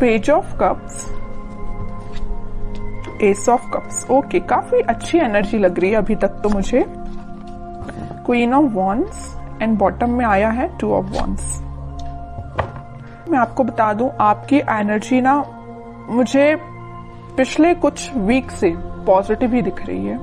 Page of cups, S of cups. Okay, काफी अच्छी energy लग रही है अभी तक तो मुझे। Queen of wands and bottom में आया है 2 ऑफ वॉन्ड्स। मैं आपको बता दूं, आपकी एनर्जी ना मुझे पिछले कुछ वीक से पॉजिटिव ही दिख रही है।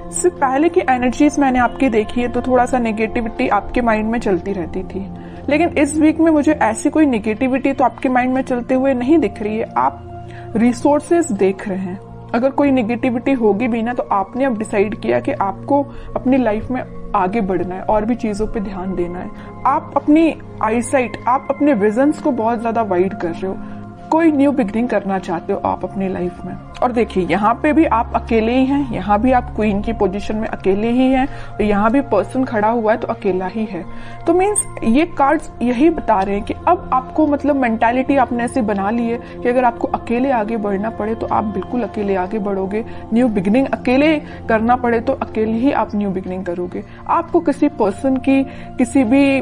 इससे पहले की एनर्जीज मैंने आपकी देखी है तो थोड़ा सा नेगेटिविटी आपके माइंड में चलती रहती थी, लेकिन इस वीक में मुझे ऐसी कोई नेगेटिविटी तो आपके माइंड में चलते हुए नहीं दिख रही है। आप रिसोर्सेज देख रहे हैं। अगर कोई नेगेटिविटी होगी भी ना तो आपने अब डिसाइड किया कि आपको अपनी लाइफ में आगे बढ़ना है और भी चीजों पे ध्यान देना है। आप अपनी आईसाइट, आप अपने विजन्स को बहुत ज्यादा वाइड कर रहे हो। कोई न्यू बिगनिंग करना चाहते हो आप अपनी लाइफ में। और देखिए, यहाँ पे भी आप अकेले ही हैं, यहाँ भी आप क्वीन की पोजीशन में अकेले ही हैं, और यहाँ भी पर्सन खड़ा हुआ है तो अकेला ही है। तो मीन्स ये कार्ड्स यही बता रहे हैं कि अब आपको मतलब मेंटालिटी आपने ऐसे बना ली है कि अगर आपको अकेले आगे बढ़ना पड़े तो आप बिल्कुल अकेले आगे बढ़ोगे। न्यू बिगनिंग अकेले करना पड़े तो अकेले ही आप न्यू बिगनिंग करोगे। आपको किसी पर्सन की, किसी भी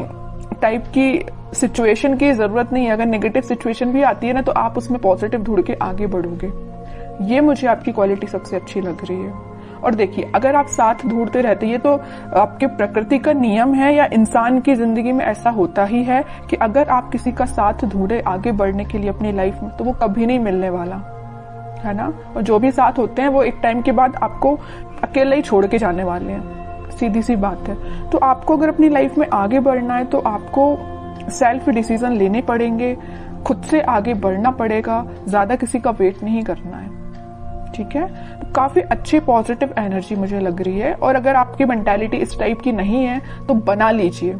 टाइप की सिचुएशन की जरूरत नहीं है। अगर नेगेटिव सिचुएशन भी आती है ना तो आप उसमें पॉजिटिव ढूंढ के आगे बढ़ोगे। ये मुझे आपकी क्वालिटी सबसे अच्छी लग रही है। और देखिए, अगर आप साथ ढूंढते रहते, ये तो आपके प्रकृति का नियम है या इंसान की जिंदगी में ऐसा होता ही है कि अगर आप किसी का साथ ढूंढे आगे बढ़ने के लिए अपनी लाइफ में तो वो कभी नहीं मिलने वाला, है ना। और जो भी साथ होते हैं वो एक टाइम के बाद आपको अकेले ही छोड़ के जाने वाले हैं, सीधी सी बात है। तो आपको अगर अपनी लाइफ में आगे बढ़ना है तो आपको सेल्फ डिसीजन लेने पड़ेंगे, खुद से आगे बढ़ना पड़ेगा, ज्यादा किसी का वेट नहीं करना है, ठीक है। तो काफी अच्छी पॉजिटिव एनर्जी मुझे लग रही है। और अगर आपकी मेंटालिटी इस टाइप की नहीं है तो बना लीजिए,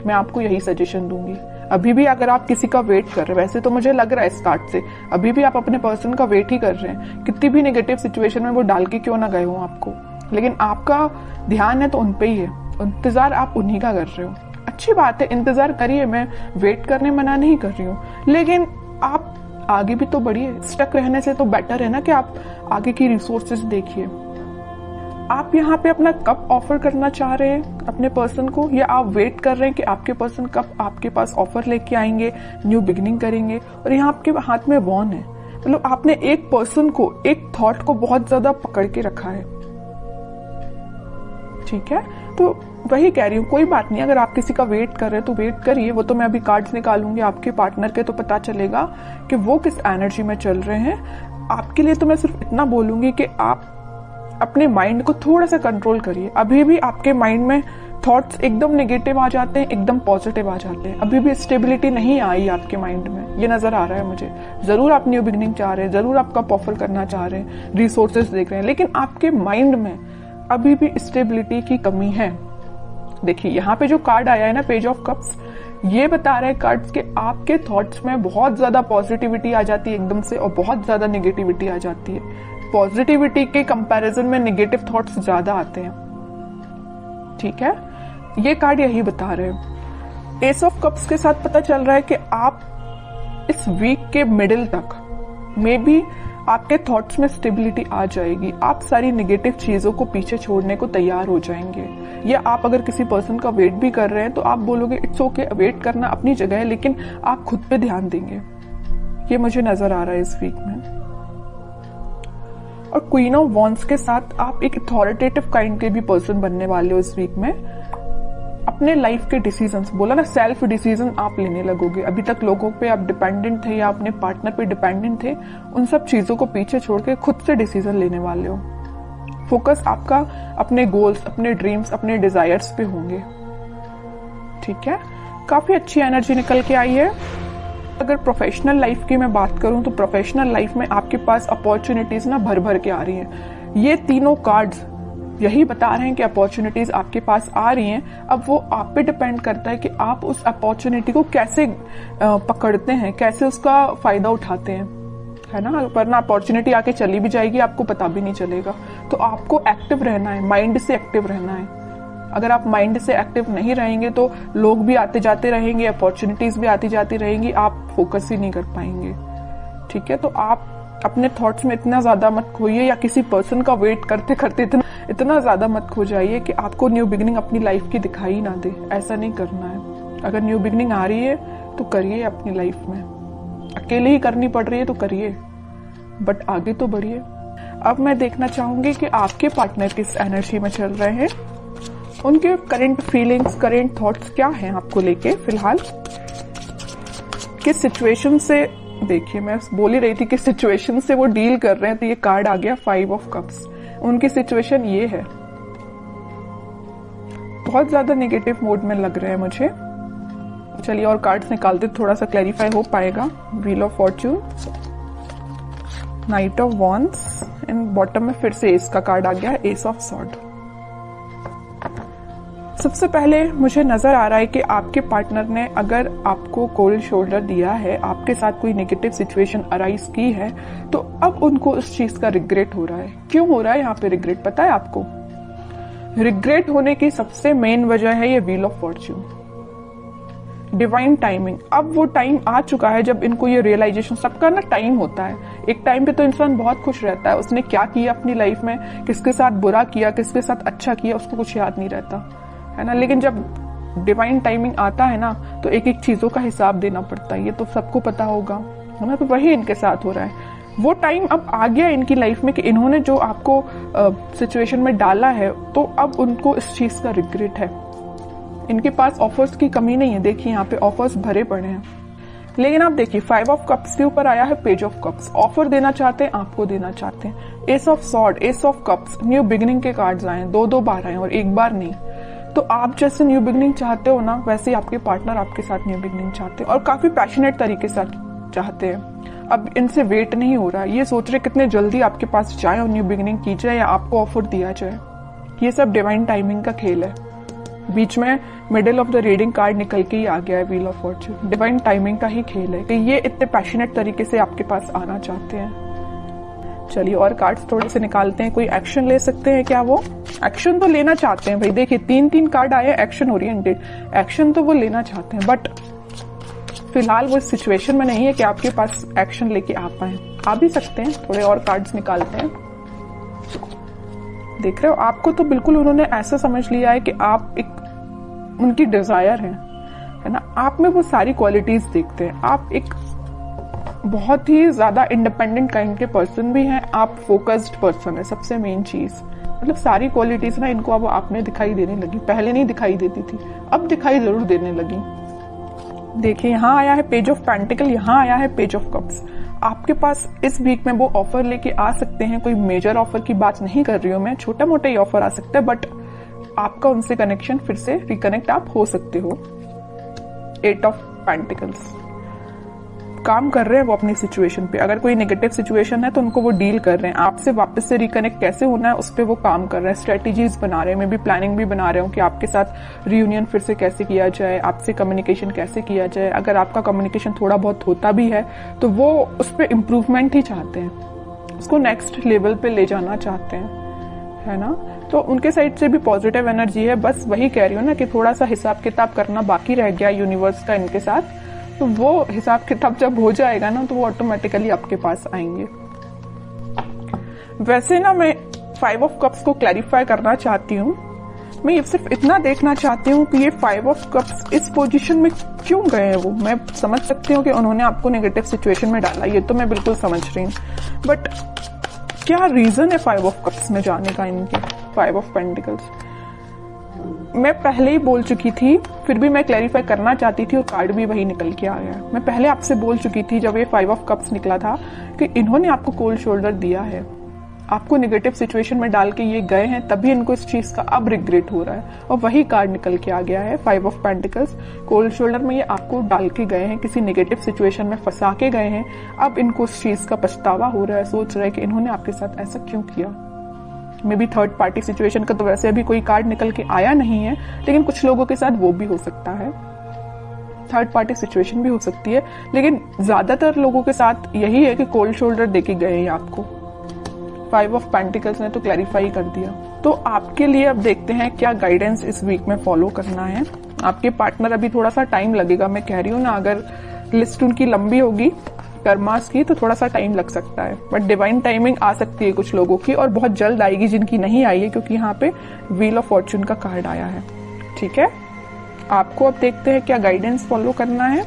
मैं आपको यही सजेशन दूंगी। अभी भी अगर आप किसी का वेट कर रहे हैं, वैसे तो मुझे लग रहा है स्टार्ट से अभी भी आप अपने पर्सन का वेट ही कर रहे हैं, कितनी भी नेगेटिव सिचुएशन में वो डाल के क्यों ना गए हो आपको, लेकिन आपका ध्यान है तो उन पे ही है, इंतजार आप उन्हीं का कर रहे हो। अच्छी बात है, इंतजार करिए, मैं वेट करने मना नहीं कर रही हूँ, लेकिन आप आगे भी तो बढ़िए। स्टक रहने से तो बेटर है ना कि आप आगे की रिसोर्सेज देखिए। आप यहाँ पे अपना कब ऑफर करना चाह रहे हैं अपने पर्सन को, या आप वेट कर रहे हैं कि आपके पर्सन कब आपके पास ऑफर लेके आएंगे, न्यू बिगिनिंग करेंगे। और यहाँ आपके हाथ में वॉन है, मतलब आपने एक पर्सन को, एक थॉट को बहुत ज्यादा पकड़ के रखा है, ठीक है। तो वही कह रही हूँ, कोई बात नहीं, अगर आप किसी का वेट कर रहे हैं तो वेट करिए। वो तो मैं अभी कार्ड्स निकालूंगी आपके पार्टनर के, तो पता चलेगा कि वो किस एनर्जी में चल रहे हैं। आपके लिए तो मैं सिर्फ इतना बोलूंगी कि आप अपने माइंड को थोड़ा सा कंट्रोल करिए। अभी भी आपके माइंड में थॉट्स एकदम नेगेटिव आ जाते हैं, एकदम पॉजिटिव आ जाते हैं। अभी भी स्टेबिलिटी नहीं आई आपके माइंड में, ये नजर आ रहा है मुझे। जरूर आप न्यू बिगिनिंग चाह रहे हैं, जरूर आप कप ऑफर करना चाह रहे हैं, रिसोर्सेज देख रहे हैं, लेकिन आपके माइंड में अभी भी स्टेबिलिटी की कमी है। देखिए, यहाँ पे जो कार्ड आया है ना, पेज ऑफ कप्स, ये बता रहे हैं कार्ड्स के आपके थॉट्स में बहुत ज्यादा पॉजिटिविटी आ जाती है एकदम से, और बहुत ज्यादा नेगेटिविटी आ जाती है। पॉजिटिविटी के कंपैरिजन में नेगेटिव थॉट्स ज्यादा आते हैं, ठीक है। ये कार्ड यही बता रहे हैं। एस ऑफ कप्स के साथ पता चल रहा है कि आप इस वीक के मिडिल तक मे बी आपके थॉट्स में स्टेबिलिटी आ जाएगी। आप सारी नेगेटिव चीजों को पीछे छोड़ने को तैयार हो जाएंगे। या आप अगर किसी पर्सन का वेट भी कर रहे हैं तो आप बोलोगे इट्स ओके, वेट करना अपनी जगह है, लेकिन आप खुद पे ध्यान देंगे। ये मुझे नजर आ रहा है इस वीक में। और क्वीन ऑफ वॉन्ड्स के साथ आप एक अथॉरिटेटिव काइंड के भी पर्सन बनने वाले हो इस वीक में। अपने लाइफ के डिसीजंस, बोला ना, सेल्फ डिसीजन आप लेने लगोगे। अभी तक लोगों पे आप डिपेंडेंट थे या अपने पार्टनर पे डिपेंडेंट थे, उन सब चीजों को पीछे छोड़ के खुद से डिसीजन लेने वाले हो। फोकस आपका अपने गोल्स, अपने ड्रीम्स, अपने डिजायर्स पे होंगे, ठीक है। काफी अच्छी एनर्जी निकल के आई है। अगर प्रोफेशनल लाइफ की मैं बात करूं तो प्रोफेशनल लाइफ में आपके पास अपॉर्चुनिटीज ना भर भर के आ रही हैं। ये तीनों कार्ड्स यही बता रहे हैं कि अपॉर्चुनिटीज आपके पास आ रही हैं। अब वो आप पे डिपेंड करता है कि आप उस अपॉर्चुनिटी को कैसे पकड़ते हैं, कैसे उसका फायदा उठाते हैं, है ना। वरना अपॉर्चुनिटी आके चली भी जाएगी, आपको पता भी नहीं चलेगा। तो आपको एक्टिव रहना है, माइंड से एक्टिव रहना है। अगर आप माइंड से एक्टिव नहीं रहेंगे तो लोग भी आते जाते रहेंगे, अपॉर्चुनिटीज भी आती जाती रहेंगी, आप फोकस ही नहीं कर पाएंगे, ठीक है। तो आप अपने थॉट्स में इतना ज्यादा मत खोइए, या किसी पर्सन का वेट करते करते इतना ज्यादा मत खो जाइए कि आपको न्यू बिगिनिंग अपनी लाइफ की दिखाई ना दे। ऐसा नहीं करना है। अगर न्यू बिगिनिंग आ रही है तो करिए अपनी लाइफ में, अकेले ही करनी पड़ रही है तो करिए, बट आगे तो बढ़िए। अब मैं देखना चाहूंगी कि आपके पार्टनर किस एनर्जी में चल रहे हैं, उनके करंट फीलिंग्स, करंट थॉट्स क्या हैं आपको लेके फिलहाल, किस सिचुएशन से, देखिए मैं बोल ही रही थी किस सिचुएशन से वो डील कर रहे हैं, तो ये कार्ड आ गया 5 ऑफ कप्स। उनकी सिचुएशन ये है, बहुत ज्यादा नेगेटिव मोड में लग रहे हैं मुझे। चलिए और कार्ड्स निकालते, थोड़ा सा क्लैरिफाई हो पाएगा। Wheel of Fortune, night of wands and bottom में फिर से एस का कार्ड आ गया, एस ऑफ सॉर्ड। सबसे पहले मुझे नजर आ रहा है कि आपके पार्टनर ने अगर आपको कोल्ड शोल्डर दिया है, आपके साथ कोई नेगेटिव सिचुएशन अराइज की है, तो अब उनको उस चीज का रिग्रेट हो रहा है। क्यों हो रहा है यहाँ पे रिग्रेट, पता है आपको? रिग्रेट होने की सबसे मेन वजह है ये wheel of Fortune, divine timing. अब वो टाइम आ चुका है जब इनको ये रियलाइजेशन, सबका ना टाइम होता है। एक टाइम पे तो इंसान बहुत खुश रहता है, उसने क्या किया अपनी लाइफ में, किसके साथ बुरा किया, किसके साथ अच्छा किया, उसको कुछ याद नहीं रहता है ना। लेकिन जब डिवाइन टाइमिंग आता है ना, तो एक एक चीजों का हिसाब देना पड़ता है, ये तो सबको पता होगा है ना। तो वही इनके साथ हो रहा है। वो टाइम अब आ गया इनकी लाइफ में कि इन्होंने जो आपको सिचुएशन में डाला है, तो अब उनको इस चीज का रिग्रेट है। इनके पास ऑफर्स की कमी नहीं है, देखिए यहाँ पे ऑफर्स भरे पड़े हैं। लेकिन आप देखिए 5 ऑफ कप्स के ऊपर आया है पेज ऑफ कप्स। ऑफर देना चाहते हैं, आपको देना चाहते हैं। S of sword, S of cups, new beginning के कार्ड्स आए, 2-2 बार आए और एक बार नहीं। तो आप जैसे न्यू बिगिनिंग चाहते हो ना, वैसे ही आपके पार्टनर आपके साथ न्यू बिगिनिंग चाहते हैं और काफी पैशनेट तरीके से चाहते हैं। अब इनसे वेट नहीं हो रहा, ये सोच रहे कितने जल्दी आपके पास जाए और न्यू बिगिनिंग की जाए या आपको ऑफर दिया जाए। ये सब डिवाइन टाइमिंग का खेल है। बीच में middle of the reading card निकल के ही आ गया है wheel of Fortune. Divine timing का ही खेल है कि ये इतने पैशनेट तरीके से आपके पास आना चाहते हैं। चलिए और कार्ड्स थोड़े से निकालते हैं। कोई एक्शन ले सकते हैं क्या? वो एक्शन तो लेना चाहते हैं भाई। देखिए 3-3 कार्ड आए एक्शन ओरिएंटेड, एक्शन तो वो लेना चाहते हैं, बट फिलहाल वो सिचुएशन में नहीं है कि आपके पास एक्शन लेके आ पाए। आ भी सकते हैं। थोड़े और कार्ड्स निकालते हैं। देख रहे हो, आपको तो बिल्कुल उन्होंने ऐसा समझ लिया है कि आप एक उनकी डिजायर है ना। आप में वो सारी क्वालिटीज देखते हैं। आप एक बहुत ही ज्यादा इंडिपेंडेंट काइंड के पर्सन भी हैं। आप फोकस्ड पर्सन है, सबसे मेन चीज। मतलब सारी क्वालिटीज ना इनको अब आप में दिखाई देने लगी। पहले नहीं दिखाई देती थी, अब दिखाई जरूर देने लगी। देखिए यहाँ आया है पेज ऑफ पेंटिकल, यहाँ आया है पेज ऑफ कप्स। आपके पास इस वीक में वो ऑफर लेके आ सकते हैं। कोई मेजर ऑफर की बात नहीं कर रही हूं मैं, छोटा मोटा ही ऑफर आ सकता है, बट आपका उनसे कनेक्शन फिर से रिकनेक्ट आप हो सकते हो। 8 ऑफ पेंटिकल्स, काम कर रहे हैं वो अपनी सिचुएशन पे। अगर कोई नेगेटिव सिचुएशन है तो उनको वो डील कर रहे हैं। आपसे वापस से रिकनेक्ट कैसे होना है उस पर वो काम कर रहे हैं। स्ट्रेटेजीज बना रहे हैं, मैं भी प्लानिंग भी बना रहे हूँ कि आपके साथ रियूनियन फिर से कैसे किया जाए, आपसे कम्युनिकेशन कैसे किया जाए। अगर आपका कम्युनिकेशन थोड़ा बहुत होता भी है तो वो उस पर इम्प्रूवमेंट ही चाहते हैं, उसको नेक्स्ट लेवल पे ले जाना चाहते हैं, है ना। तो उनके साइड से भी पॉजिटिव एनर्जी है। बस वही कह रही हूँ ना कि थोड़ा सा हिसाब किताब करना बाकी रह गया यूनिवर्स का इनके साथ। तो वो हिसाब किताब जब हो जाएगा ना तो वो ऑटोमेटिकली आपके पास आएंगे। वैसे ना मैं 5 ऑफ कप्स को क्लैरिफाई करना चाहती हूँ। मैं सिर्फ इतना देखना चाहती हूँ कि ये 5 ऑफ कप्स इस पोजीशन में क्यों गए हैं। वो मैं समझ सकती हूँ कि उन्होंने आपको नेगेटिव सिचुएशन में डाला, ये तो मैं बिल्कुल समझ रही हूँ, बट क्या रीजन है 5 ऑफ कप्स में जाने का इनके? 5 ऑफ पेंटिकल्स मैं पहले ही बोल चुकी थी, फिर भी मैं क्लैरिफाई करना चाहती थी और कार्ड भी वही निकल के आ गया। मैं पहले आपसे बोल चुकी थी जब ये 5 ऑफ कप्स निकला था कि इन्होंने आपको कोल्ड शोल्डर दिया है, आपको नेगेटिव सिचुएशन में डाल के ये गए हैं, तभी इनको इस चीज का अब रिग्रेट हो रहा है। और वही कार्ड निकल के आ गया है 5 ऑफ पेंटिकल्स। कोल्ड शोल्डर में ये आपको डाल के गए हैं, किसी नेगेटिव सिचुएशन में फंसा के गए हैं। अब इनको उस चीज का पछतावा हो रहा है, सोच रहे हैं कि इन्होंने आपके साथ ऐसा क्यों किया। May be third party situation का तो वैसे अभी कोई कार्ड निकल के आया नहीं है, लेकिन कुछ लोगों के साथ वो भी हो सकता है। थर्ड पार्टी सिचुएशन भी हो सकती है, लेकिन ज्यादातर लोगों के साथ यही है कि कोल्ड शोल्डर देके गए हैं आपको। 5 ऑफ पेंटिकल्स ने तो क्लैरिफाई कर दिया। तो आपके लिए अब देखते हैं क्या गाइडेंस इस वीक में फॉलो करना है। आपके पार्टनर अभी थोड़ा सा टाइम लगेगा, मैं कह रही हूँ ना, अगर लिस्ट उनकी लंबी होगी कर्मास की तो थोड़ा सा टाइम लग सकता है, बट डिवाइन टाइमिंग आ सकती है कुछ लोगों की और बहुत जल्द आएगी जिनकी नहीं आई है, क्योंकि यहाँ पे व्हील ऑफ फॉर्च्यून का कार्ड आया है। ठीक है, आपको अब देखते हैं क्या गाइडेंस फॉलो करना है।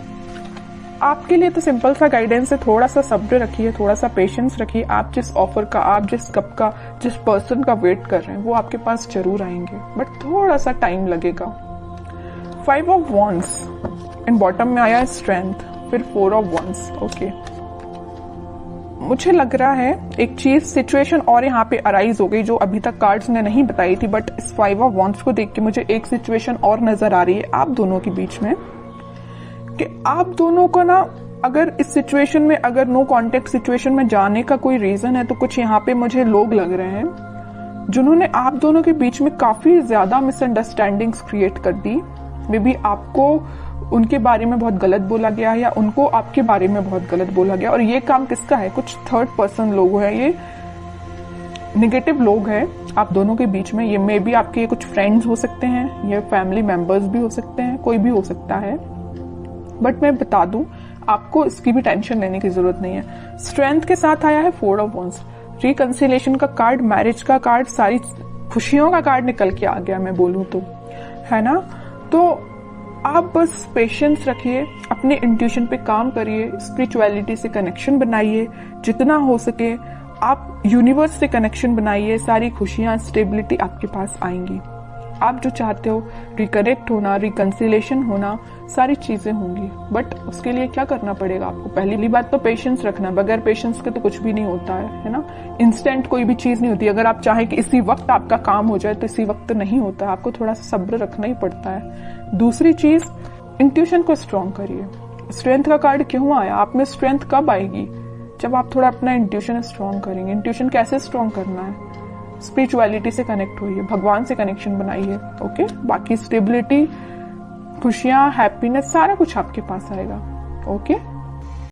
आपके लिए तो सिंपल सा गाइडेंस है, थोड़ा सा सब्र रखिए, थोड़ा सा पेशेंस रखिए। आप जिस ऑफर का, आप जिस कप का, जिस पर्सन का वेट कर रहे हैं वो आपके पास जरूर आएंगे, बट थोड़ा सा टाइम लगेगा। 5 ऑफ वॉन्ड्स एंड बॉटम में आया है स्ट्रेंथ, फिर 4 ऑफ वॉन्ड्स। ओके, मुझे लग रहा है एक चीज, सिचुएशन और यहाँ पे अराइज हो गई जो अभी तक कार्ड्स ने नहीं बताई थी, बट इस 5 ऑफ वॉन्ड्स को देख के मुझे एक सिचुएशन और नजर आ रही है आप दोनों के बीच में, कि आप दोनों को ना, अगर इस सिचुएशन में, अगर नो कॉन्टेक्ट सिचुएशन में जाने का कोई रीजन है, तो कुछ यहाँ पे मुझे लोग लग रहे हैं जिन्होंने आप दोनों के बीच में काफी ज्यादा मिसअंडरस्टैंडिंग्स क्रिएट कर दी। मे बी आपको उनके बारे में बहुत गलत बोला गया है, या उनको आपके बारे में बहुत गलत बोला गया, और ये काम किसका है? कुछ थर्ड पर्सन लोग हैं, ये निगेटिव लोग हैं आप दोनों के बीच में। ये मे बी आपके कुछ फ्रेंड्स हो सकते हैं, ये फैमिली मेंबर्स भी हो सकते हैं, कोई भी हो सकता है, बट मैं बता दूं आपको इसकी भी टेंशन लेने की जरूरत नहीं है। स्ट्रेंथ के साथ आया है 4 ऑफ वॉन्ड्स, रिकंसिलेशन का कार्ड, मैरिज का कार्ड, सारी खुशियों का कार्ड निकल के आ गया मैं बोलूं तो, है ना। तो आप बस पेशेंस रखिए, अपने इंट्यूशन पे काम करिए, स्पिरिचुअलिटी से कनेक्शन बनाइए जितना हो सके, आप यूनिवर्स से कनेक्शन बनाइए, सारी खुशियां, स्टेबिलिटी आपके पास आएंगी। आप जो चाहते हो, रिकनेक्ट होना, रिकंसिलेशन होना, सारी चीजें होंगी, बट उसके लिए क्या करना पड़ेगा आपको? पहली बात तो पेशेंस रखना, बगैर पेशेंस के तो कुछ भी नहीं होता है ना। इंस्टेंट कोई भी चीज नहीं होती, अगर आप चाहें कि इसी वक्त आपका काम हो जाए तो इसी वक्त नहीं होता, आपको थोड़ा सा सब्र रखना ही पड़ता है। दूसरी चीज, इंट्यूशन को स्ट्रॉन्ग करिए। स्ट्रेंथ का कार्ड क्यों आया? आप में स्ट्रेंथ कब आएगी? जब आप थोड़ा अपना इंट्यूशन स्ट्रॉन्ग करेंगे। इंट्यूशन कैसे स्ट्रॉन्ग करना है? स्पिरिचुअलिटी से कनेक्ट होइए, भगवान से कनेक्शन बनाइए। ओके, बाकी स्टेबिलिटी, खुशियां, हैप्पीनेस, सारा कुछ आपके पास आएगा। ओके।